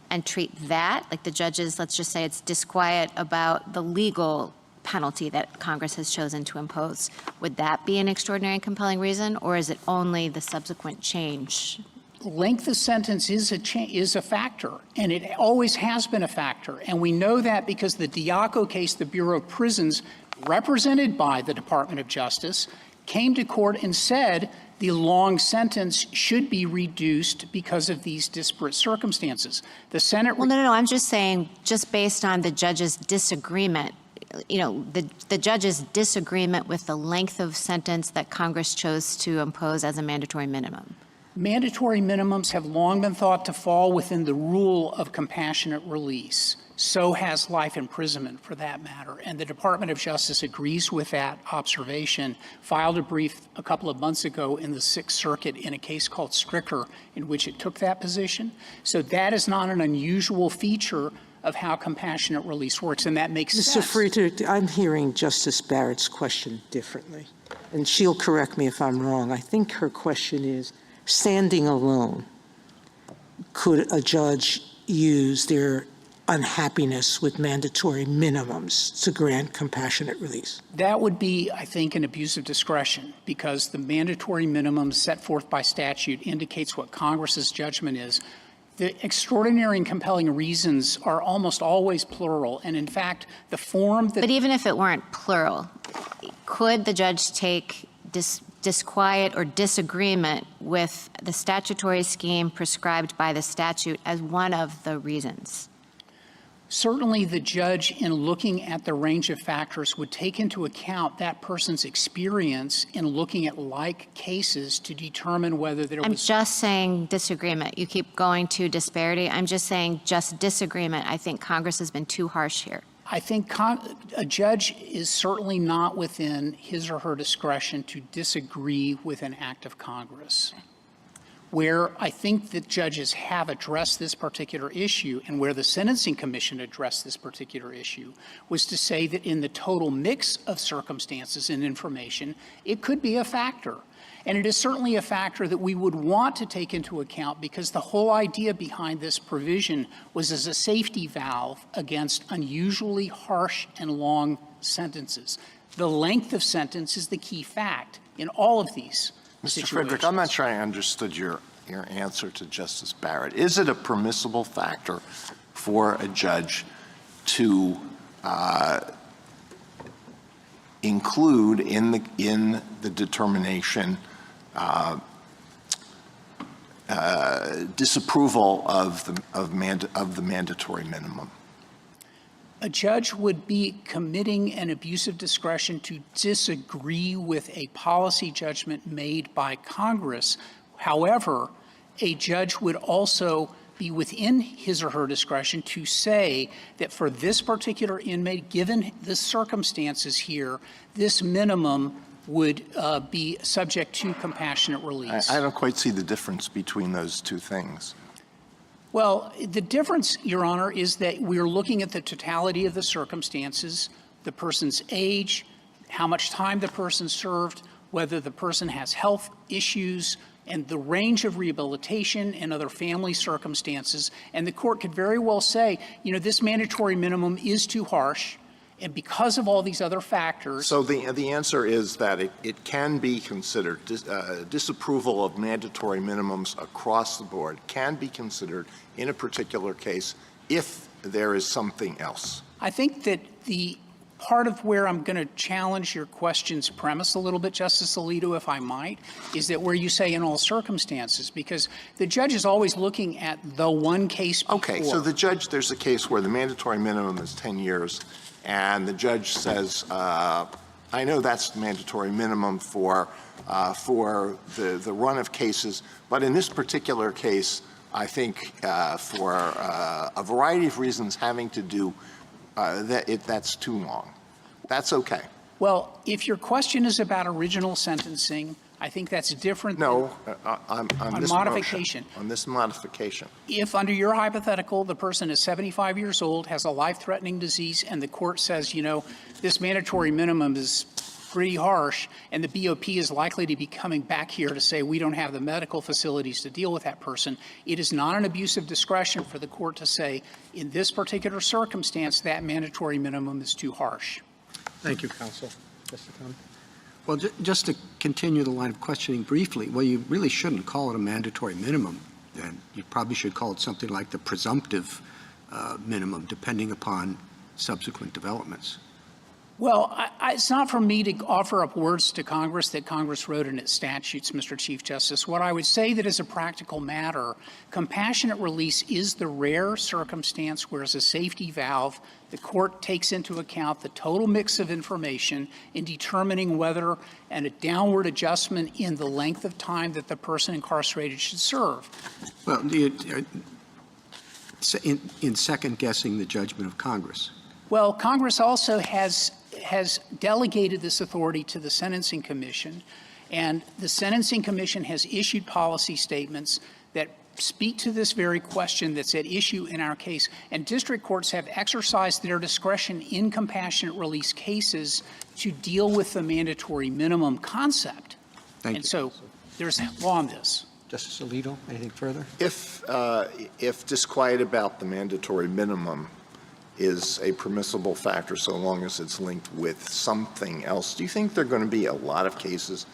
and treat that, like the judges, let's just say it's disquiet about the legal penalty that Congress has chosen to impose? Would that be an extraordinary and compelling reason, or is it only the subsequent change? Length of sentence is a factor, and it always has been a factor. And we know that because the Diaco case, the Bureau of Prisons, represented by the Department of Justice, came to court and said the long sentence should be reduced because of these disparate circumstances. The Senate— Well, no, I'm just saying, just based on the judge's disagreement, the judge's disagreement with the length of sentence that Congress chose to impose as a mandatory minimum. Mandatory minimums have long been thought to fall within the rule of compassionate release. So has life imprisonment, for that matter. And the Department of Justice agrees with that observation, filed a brief a couple of months ago in the Sixth Circuit in a case called Stricker, in which it took that position. So that is not an unusual feature of how compassionate release works, and that makes sense. Mr. Friedrich, I'm hearing Justice Barrett's question differently, and she'll correct me if I'm wrong. I think her question is, standing alone, could a judge use their unhappiness with mandatory minimums to grant compassionate release? That would be, I think, an abuse of discretion, because the mandatory minimum set forth by statute indicates what Congress's judgment is. The extraordinary and compelling reasons are almost always plural, and in fact, the form that— But even if it weren't plural, could the judge take disquiet or disagreement with the statutory scheme prescribed by the statute as one of the reasons? Certainly the judge, in looking at the range of factors, would take into account that person's experience in looking at like cases to determine whether there I'm was— just saying disagreement. You keep going to disparity. I'm just saying just disagreement. I think Congress has been too harsh here. I think a judge is certainly not within his or her discretion to disagree with an act of Congress. Where I think that judges have addressed this particular issue, and where the Sentencing Commission addressed this particular issue, was to say that in the total mix of circumstances and information, it could be a factor. And it is certainly a factor that we would want to take into account, because the whole idea behind this provision was as a safety valve against unusually harsh and long sentences. The length of sentence is the key fact in all of these Mr. situations. Friedrich, I'm not sure I understood your answer to Justice Barrett. Is it a permissible factor for a judge to include in the determination disapproval of the mandatory minimum? A judge would be committing an abuse of discretion to disagree with a policy judgment made by Congress. However, a judge would also be within his or her discretion to say that for this particular inmate, given the circumstances here, this minimum would be subject to compassionate release. I don't quite see the difference between those two things. Well, the difference, Your Honor, is that we're looking at the totality of the circumstances, the person's age, how much time the person served, whether the person has health issues, and the range of rehabilitation and other family circumstances. And the court could very well say, this mandatory minimum is too harsh, and because of all these other factors— So the answer is that it can be considered, disapproval of mandatory minimums across the board can be considered in a particular case if there is something else. I think that the part of where I'm going to challenge your question's premise a little bit, Justice Alito, if I might, is that where you say in all circumstances, because the judge is always looking at the one case before. Okay, so there's a case where the mandatory minimum is 10 years, and the judge says, I know that's the mandatory minimum for the run of cases, but in this particular case, I think for a variety of reasons having to do that's too long. That's okay. Well, if your question is about original sentencing, I think that's different. No, on this modification. Motion, on this modification. If under your hypothetical, the person is 75 years old, has a life-threatening disease, and the court says, you know, this mandatory minimum is pretty harsh, and the BOP is likely to be coming back here to say we don't have the medical facilities to deal with that person, it is not an abuse of discretion for the court to say, in this particular circumstance, that mandatory minimum is too harsh. Thank you, counsel. Justice Thomas? Well, just to continue the line of questioning briefly, well, you really shouldn't call it a mandatory minimum. Then you probably should call it something like the presumptive minimum, depending upon subsequent developments. Well, it's not for me to offer up words to Congress that Congress wrote in its statutes, Mr. Chief Justice. What I would say that as a practical matter, compassionate release is the rare circumstance where, as a safety valve, the court takes into account the total mix of information in determining whether a downward adjustment in the length of time that the person incarcerated should serve. Well, in second-guessing the judgment of Congress. Well, Congress also has delegated this authority to the Sentencing Commission, and the Sentencing Commission has issued policy statements that speak to this very question that's at issue in our case, and district courts have exercised their discretion in compassionate release cases to deal with the mandatory minimum concept. Thank you. So there's law on this. Justice Alito, anything further? If disquiet about the mandatory minimum is a permissible factor so long as it's linked with something else, do you think there are going to be a lot of cases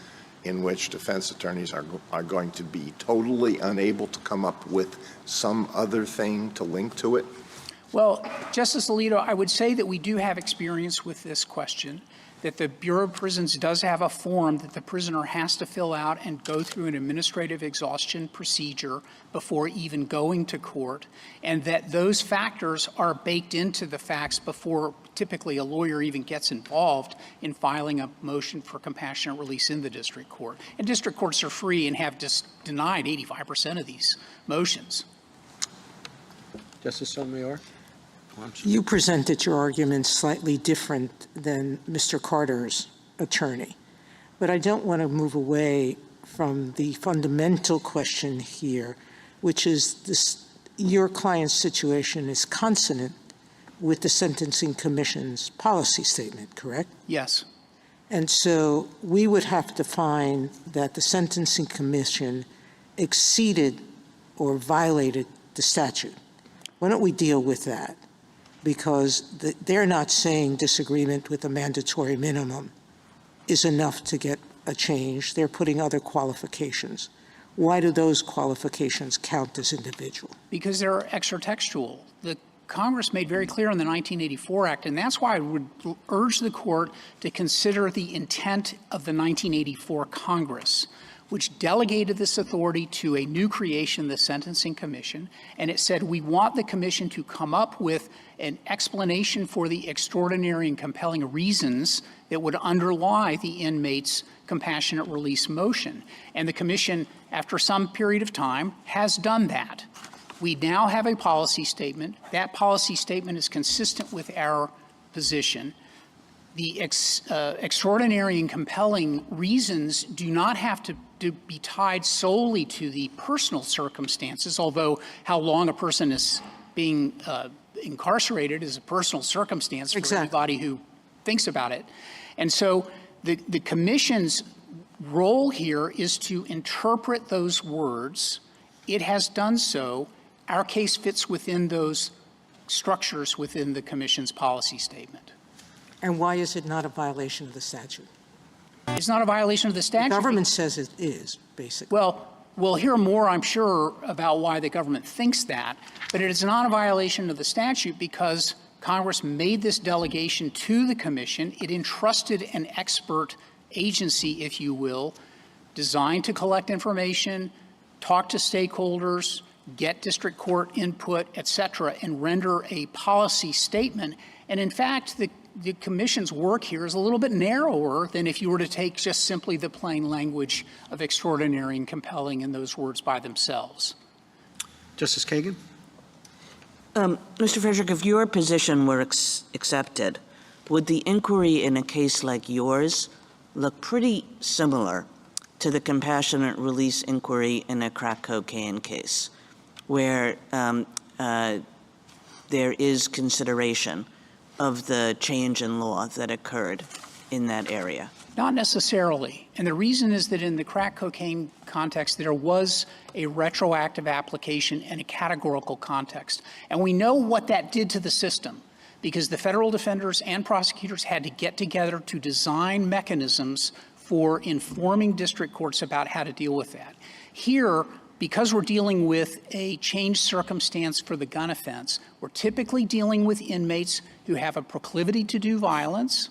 in which defense attorneys are going to be totally unable to come up with some other thing to link to it? Well, Justice Alito, I would say that we do have experience with this question, that the Bureau of Prisons does have a form that the prisoner has to fill out and go through an administrative exhaustion procedure before even going to court, and that those factors are baked into the facts before typically a lawyer even gets involved in filing a motion for compassionate release in the district court. And district courts are free and have just denied 85% of these motions. Justice Sotomayor? You presented your argument slightly different than Mr. Carter's attorney, but I don't want to move away from the fundamental question here, which is this: your client's situation is consonant with the Sentencing Commission's policy statement, correct? Yes. And so we would have to find that the Sentencing Commission exceeded or violated the statute. Why don't we deal with that? Because they're not saying disagreement with the mandatory minimum is enough to get a change. They're putting other qualifications. Why do those qualifications count as individual? Because they're extra-textual. The Congress made very clear in the 1984 Act, and that's why I would urge the court to consider the intent of the 1984 Congress, which delegated this authority to a new creation, the Sentencing Commission, and it said we want the commission to come up with an explanation for the extraordinary and compelling reasons that would underlie the inmate's compassionate release motion. And the commission, after some period of time, has done that. We now have a policy statement. That policy statement is consistent with our position. The extraordinary and compelling reasons do not have to be tied solely to the personal circumstances, although how long a person is being incarcerated is a personal circumstance for anybody who thinks about it. And so the commission's role here is to interpret those words. It has done so. Our case fits within those structures within the commission's policy statement. And why is it not a violation of the statute? It's not a violation of the statute. The government says it is, basically. Well, we'll hear more, I'm sure, about why the government thinks that, but it is not a violation of the statute because Congress made this delegation to the commission. It entrusted an expert agency, if you will, designed to collect information, talk to stakeholders, get district court input, et cetera, and render a policy statement. And in fact, the commission's work here is a little bit narrower than if you were to take just simply the plain language of extraordinary and compelling in those words by themselves. Justice Kagan? Mr. Frederick, if your position were accepted, would the inquiry in a case like yours look pretty similar to the compassionate release inquiry in a crack cocaine case, where there is consideration of the change in law that occurred in that area? Not necessarily. And the reason is that in the crack cocaine context, there was a retroactive application and a categorical context. And we know what that did to the system, because the federal defenders and prosecutors had to get together to design mechanisms for informing district courts about how to deal with that. Here, because we're dealing with a changed circumstance for the gun offense, we're typically dealing with inmates who have a proclivity to do violence,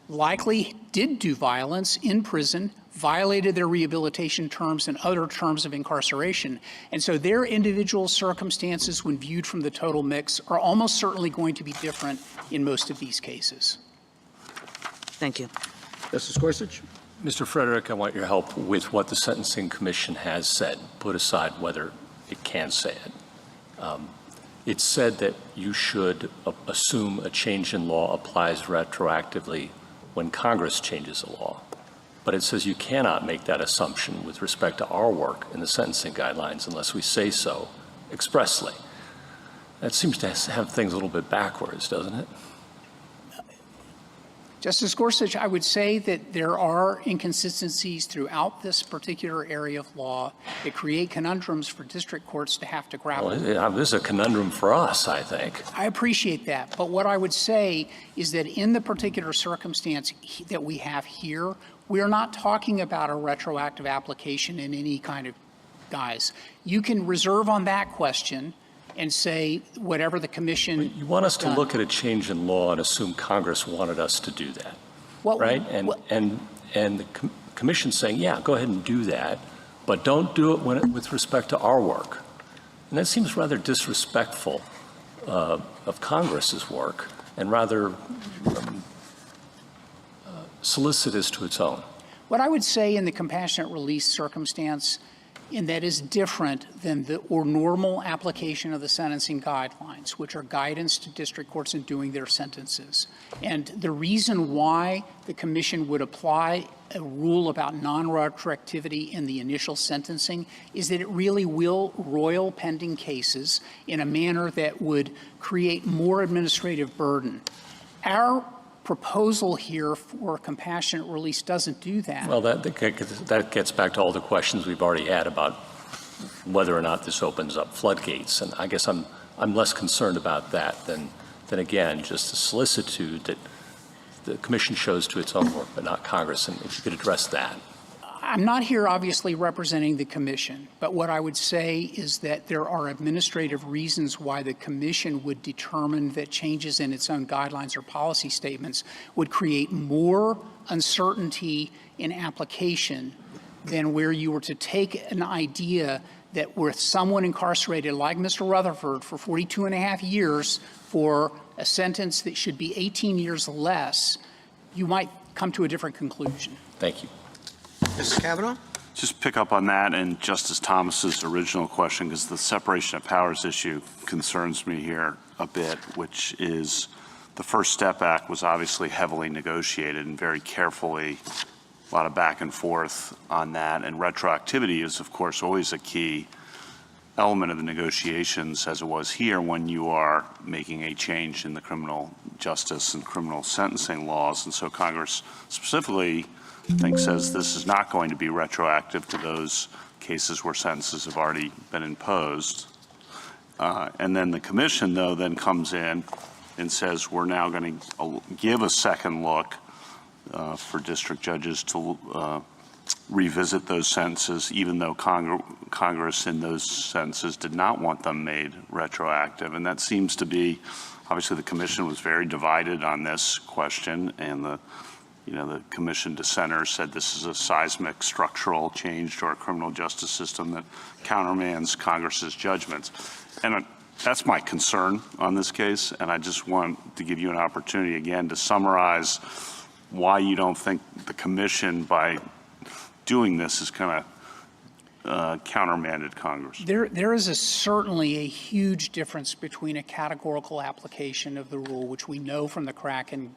likely did do violence in prison, violated their rehabilitation terms and other terms of incarceration. And so their individual circumstances, when viewed from the total mix, are almost certainly going to be different in most of these cases. Thank you. Justice Gorsuch? Mr. Frederick, I want your help with what the Sentencing Commission has said, put aside whether it can say it. It said that you should assume a change in law applies retroactively when Congress changes a law. But it says you cannot make that assumption with respect to our work in the sentencing guidelines unless we say so expressly. That seems to have things a little bit backwards, doesn't it? Justice Gorsuch, I would say that there are inconsistencies throughout this particular area of law that create conundrums for district courts to have to grapple with. Well, this is a conundrum for us, I think. I appreciate that. But what I would say is that in the particular circumstance that we have here, we are not talking about a retroactive application in any kind of guise. You can reserve on that question and say whatever the commission. You want us to look at a change in law and assume Congress wanted us to do that, right? And the commission's saying, yeah, go ahead and do that, but don't do it with respect to our work. And that seems rather disrespectful of Congress's work and rather solicitous to its own. What I would say in the compassionate release circumstance, and that is different than the normal application of the sentencing guidelines, which are guidance to district courts in doing their sentences. And the reason why the commission would apply a rule about non-retroactivity in the initial sentencing is that it really will royal pending cases in a manner that would create more administrative burden. Our proposal here for compassionate release doesn't do that. Well, that gets back to all the questions we've already had about whether or not this opens up floodgates. And I guess I'm less concerned about that than again, just the solicitude that the commission shows to its own work, but not Congress. And if you could address that. I'm not here obviously representing the commission, but what I would say is that there are administrative reasons why the commission would determine that changes in its own guidelines or policy statements would create more uncertainty in application than where you were to take an idea that with someone incarcerated like Mr. Rutherford for 42 and a half years for a sentence that should be 18 years less, you might come to a different conclusion. Thank you. Mrs. Kavanaugh? Just pick up on that and Justice Thomas's original question, because the separation of powers issue concerns me here a bit, which is the First Step Act was obviously heavily negotiated and very carefully, a lot of back and forth on that. And retroactivity is, of course, always a key element of the negotiations, as it was here, when you are making a change in the criminal justice and criminal sentencing laws. And so Congress specifically, I think, says this is not going to be retroactive to those cases where sentences have already been imposed. And then the commission, though, then comes in and says we're now going to give a second look for district judges to revisit those sentences, even though Congress in those sentences did not want them made retroactive. And that seems to be, obviously the commission was very divided on this question, and the commission dissenters said this is a seismic structural change to our criminal justice system that countermands Congress's judgments. And that's my concern on this case, and I just want to give you an opportunity again to summarize why you don't think the commission, by doing this, is kind of countermanded Congress. There is certainly a huge difference between a categorical application of the rule, which we know from the crack and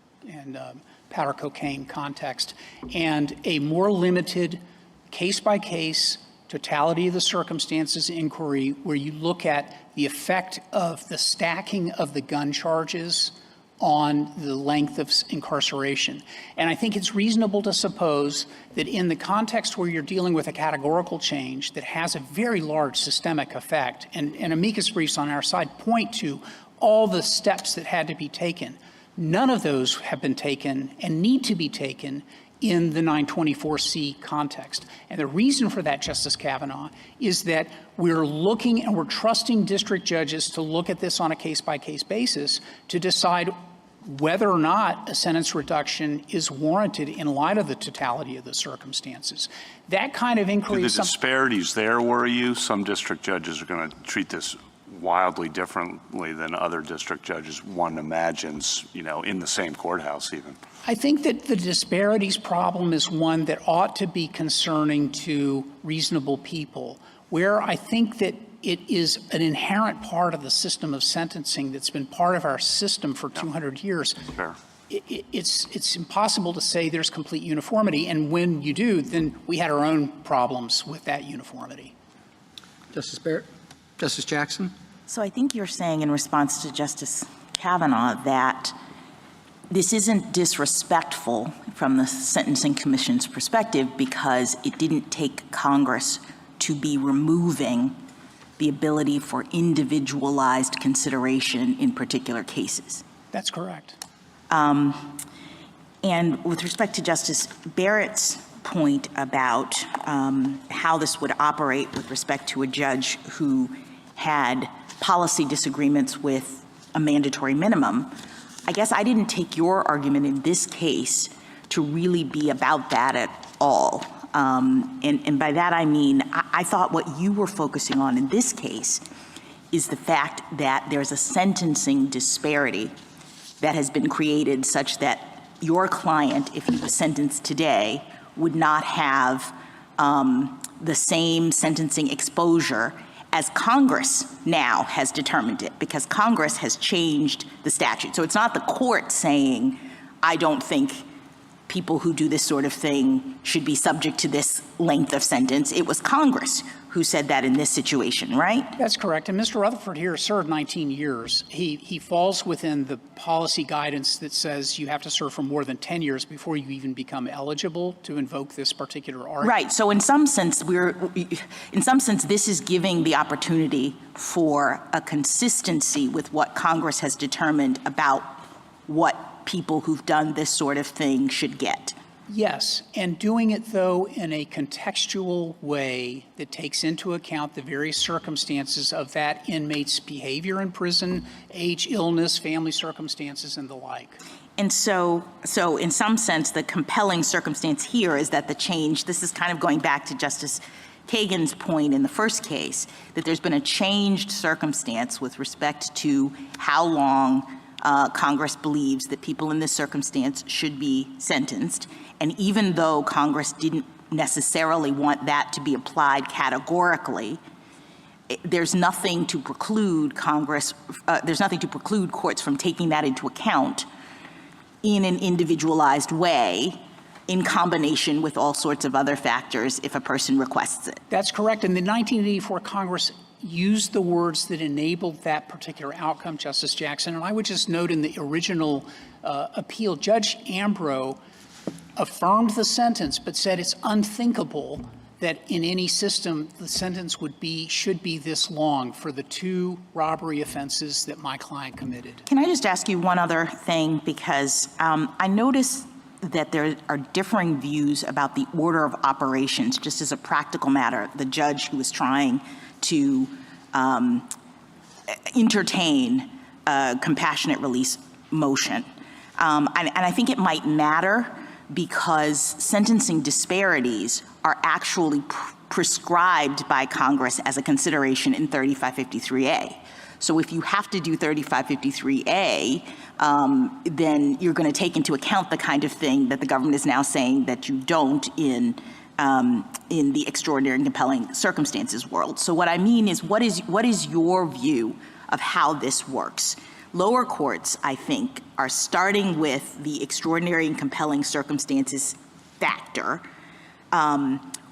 powder cocaine context, and a more limited case-by-case totality of the circumstances inquiry where you look at the effect of the stacking of the gun charges on the length of incarceration. And I think it's reasonable to suppose that in the context where you're dealing with a categorical change that has a very large systemic effect, and amicus briefs on our side point to all the steps that had to be taken, none of those have been taken and need to be taken in the 924C context. And the reason for that, Justice Kavanaugh, is that we're looking and we're trusting district judges to look at this on a case-by-case basis to decide whether or not a sentence reduction is warranted in light of the totality of the circumstances. That kind of inquiry Do is the disparities there worry you? Some district judges are going to treat this wildly differently than other district judges one imagines, in the same courthouse even. I think that the disparities problem is one that ought to be concerning to reasonable people, where I think that it is an inherent part of the system of sentencing that's been part of our system for 200 years. Fair. It's impossible to say there's complete uniformity, and when you do, then we had our own problems with that uniformity. Justice Barrett? Justice Jackson? So I think you're saying in response to Justice Kavanaugh that this isn't disrespectful from the Sentencing Commission's perspective because it didn't take Congress to be removing the ability for individualized consideration in particular cases. That's correct. And with respect to Justice Barrett's point about how this would operate with respect to a judge who had policy disagreements with a mandatory minimum, I guess I didn't take your argument in this case to really be about that at all. And by that I mean, I thought what you were focusing on in this case is the fact that there's a sentencing disparity that has been created such that your client, if he was sentenced today, would not have the same sentencing exposure as Congress now has determined it, because Congress has changed the statute. So it's not the court saying, I don't think people who do this sort of thing should be subject to this length of sentence. It was Congress who said that in this situation, right? That's correct. And Mr. Rutherford here served 19 years. He falls within the policy guidance that says you have to serve for more than 10 years before you even become eligible to invoke this particular argument. Right. So in some sense, this is giving the opportunity for a consistency with what Congress has determined about what people who've done this sort of thing should get. Yes, and doing it, though, in a contextual way that takes into account the various circumstances of that inmate's behavior in prison, age, illness, family circumstances, and the like. And so in some sense, the compelling circumstance here is that the change, this is kind of going back to Justice Kagan's point in the first case, that there's been a changed circumstance with respect to how long Congress believes that people in this circumstance should be sentenced. And even though Congress didn't necessarily want that to be applied categorically, there's nothing to preclude courts from taking that into account in an individualized way in combination with all sorts of other factors if a person requests it. That's correct. And the 1984 Congress used the words that enabled that particular outcome, Justice Jackson. And I would just note in the original appeal, Judge Ambrose affirmed the sentence, but said it's unthinkable that in any system the sentence should be this long for the two robbery offenses that my client committed. Can I just ask you one other thing? Because I noticed that there are differing views about the order of operations, just as a practical matter. The judge who was trying to entertain a compassionate release motion. And I think it might matter because sentencing disparities are actually prescribed by Congress as a consideration in 3553A. So if you have to do 3553A, then you're going to take into account the kind of thing that the government is now saying that you don't in the extraordinary and compelling circumstances world. So what I mean is, what is your view of how this works? Lower courts, I think, are starting with the extraordinary and compelling circumstances factor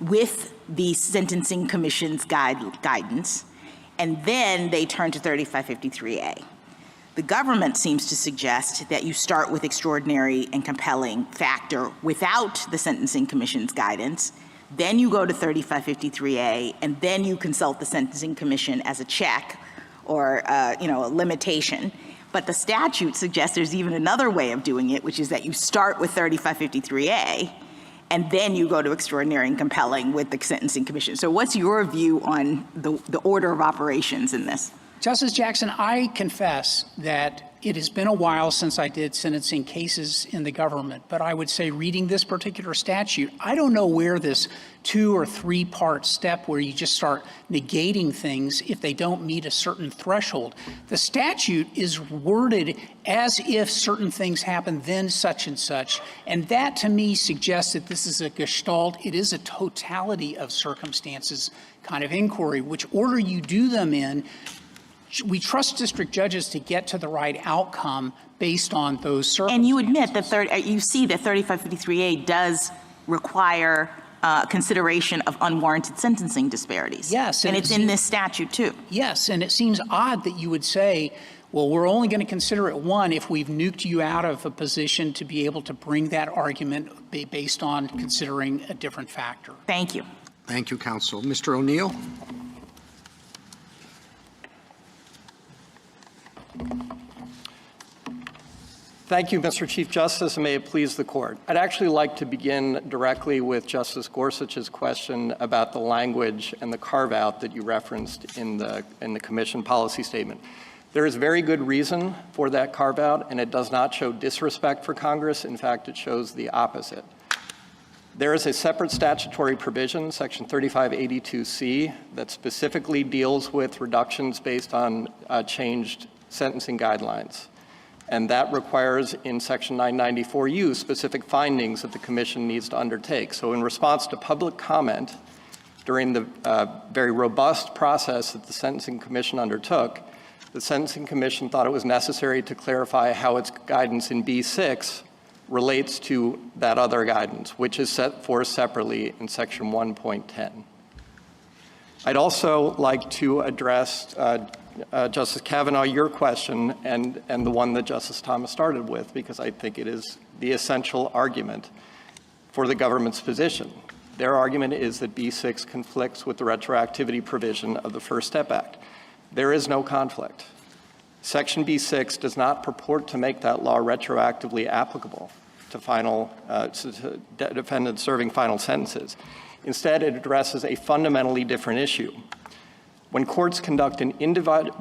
with the Sentencing Commission's guidance, and then they turn to 3553A. The government seems to suggest that you start with extraordinary and compelling factor without the Sentencing Commission's guidance, then you go to 3553A, and then you consult the Sentencing Commission as a check or a limitation. But the statute suggests there's even another way of doing it, which is that you start with 3553A, and then you go to extraordinary and compelling with the Sentencing Commission. So what's your view on the order of operations in this? Justice Jackson, I confess that it has been a while since I did sentencing cases in the government, but I would say reading this particular statute, I don't know where this 2 or 3 part step where you just start negating things if they don't meet a certain threshold. The statute is worded as if certain things happen, then such and such. And that to me suggests that this is a gestalt. It is a totality of circumstances kind of inquiry. Which order you do them in, we trust district judges to get to the right outcome based on those circumstances. And you admit that you see that 3553A does require consideration of unwarranted sentencing disparities. Yes. And it's in this statute too. Yes, and it seems odd that you would say, well, we're only going to consider it one if we've nuked you out of a position to be able to bring that argument based on considering a different factor. Thank you. Thank you, counsel. Mr. O'Neill? Thank you, Mr. Chief Justice, and may it please the Court. I'd actually like to begin directly with Justice Gorsuch's question about the language and the carve-out that you referenced in the Commission policy statement. There is very good reason for that carve-out, and it does not show disrespect for Congress. In fact, it shows the opposite. There is a separate statutory provision, Section 3582C, that specifically deals with reductions based on changed sentencing guidelines. And that requires in Section 994U specific findings that the Commission needs to undertake. So in response to public comment during the very robust process that the Sentencing Commission undertook, the Sentencing Commission thought it was necessary to clarify how its guidance in B6 relates to that other guidance, which is set forth separately in Section 1.10. I'd also like to address Justice Kavanaugh, your question and the one that Justice Thomas started with, because I think it is the essential argument for the government's position. Their argument is that B6 conflicts with the retroactivity provision of the First Step Act. There is no conflict. Section B6 does not purport to make that law retroactively applicable to defendants serving final sentences. Instead, it addresses a fundamentally different issue. When courts conduct an individualized